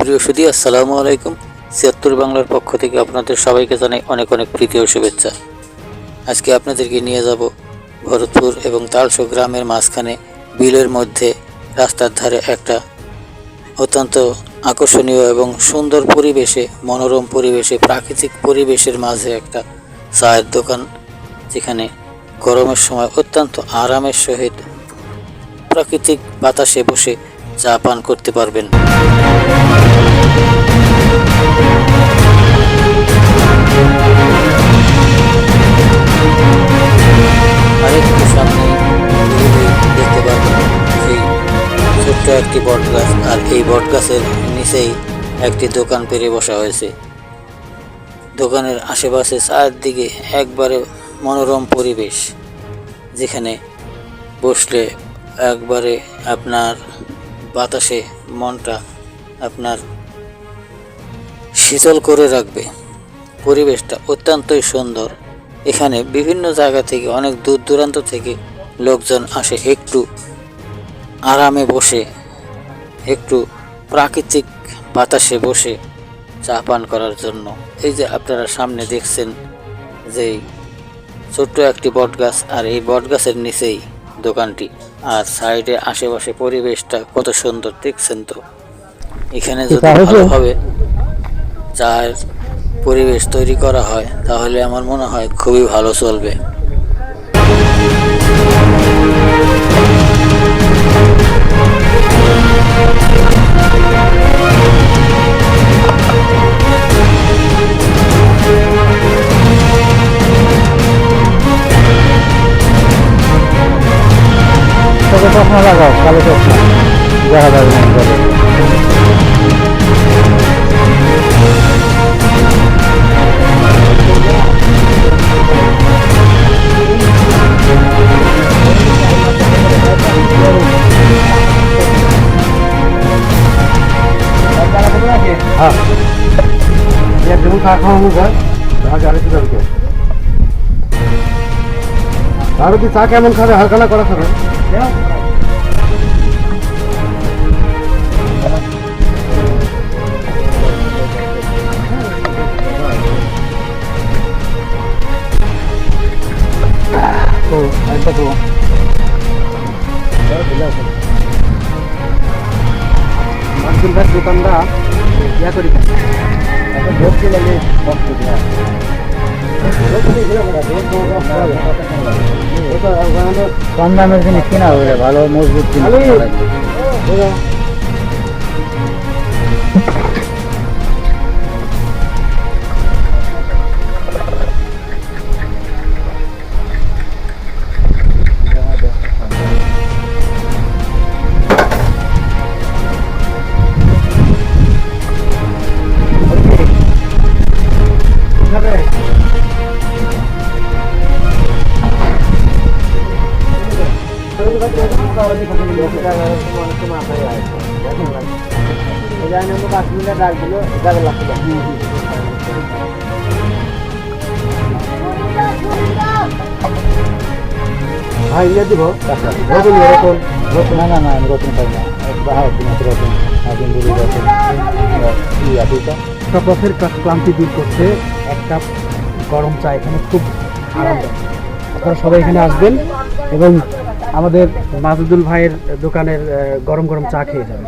প্রিয় সুধী, আসসালামু আলাইকুম। ৭৬ বাংলার পক্ষ থেকে আপনাদের সবাইকে জানাই অনেক অনেক প্রীতি ও শুভেচ্ছা। আজকে আপনাদেরকে নিয়ে যাব ভরতপুর এবং তালশো গ্রামের মাঝখানে বিলের মধ্যে রাস্তার ধারে একটা অত্যন্ত আকর্ষণীয় এবং সুন্দর পরিবেশে, মনোরম পরিবেশে, প্রাকৃতিক পরিবেশের মাঝে একটা চায়ের দোকান, যেখানে গরমের সময় অত্যন্ত আরামের সহিত প্রাকৃতিক বাতাসে বসে চা পান করতে পারবেন। আরেকটু সামনে দেখতে পারবেন সেই ছোট্ট একটি বট গাছ, আর এই বট গাছের নিচেই একটি দোকান পেরে বসা হয়েছে। দোকানের আশেপাশে চারদিকে একবারে মনোরম পরিবেশ, যেখানে বসলে একবারে আপনার বাতাসে মনটা আপনার শীতল করে রাখবে। পরিবেশটা অত্যন্তই সুন্দর। এখানে বিভিন্ন জায়গা থেকে, অনেক দূর দূরান্ত থেকে লোকজন আসে একটু আরামে বসে, একটু প্রাকৃতিক বাতাসে বসে চা পান করার জন্য। এই যে আপনারা সামনে দেখছেন যে ছোট্ট একটি বট গাছ, আর এই বট গাছের নিচেই দোকানটি, আর সাইডে আশেপাশে পরিবেশটা কত সুন্দর দেখছেন। তো এখানে যদি ভালোভাবে চায়ের পরিবেশ তৈরি করা হয় তাহলে আমার মনে হয় খুবই ভালো চলবে। চশমা লাগাও, কালো চশমা দেখা যাবে না। হ্যাঁ, যেমন খাওয়া মুখা আর কি চা কেমন খাবে, হালকা না করা খাবে? দোকানটা ইয়া করি ভর্তি লাগে, কম দামের জিনিস কিনা হবে, ভালো মজবুত জিনিস। ভাই ইয়ে দিব রতন, না না আমি রতন পাই না, পথের ক্লান্তি দূর করতে এক কাপ গরম চা এখানে খুব আরামদায়ক। আপনারা সবাই এখানে আসবেন এবং আমাদের মাজেদুল ভাইয়ের দোকানের গরম গরম চা খেয়ে যাবেন।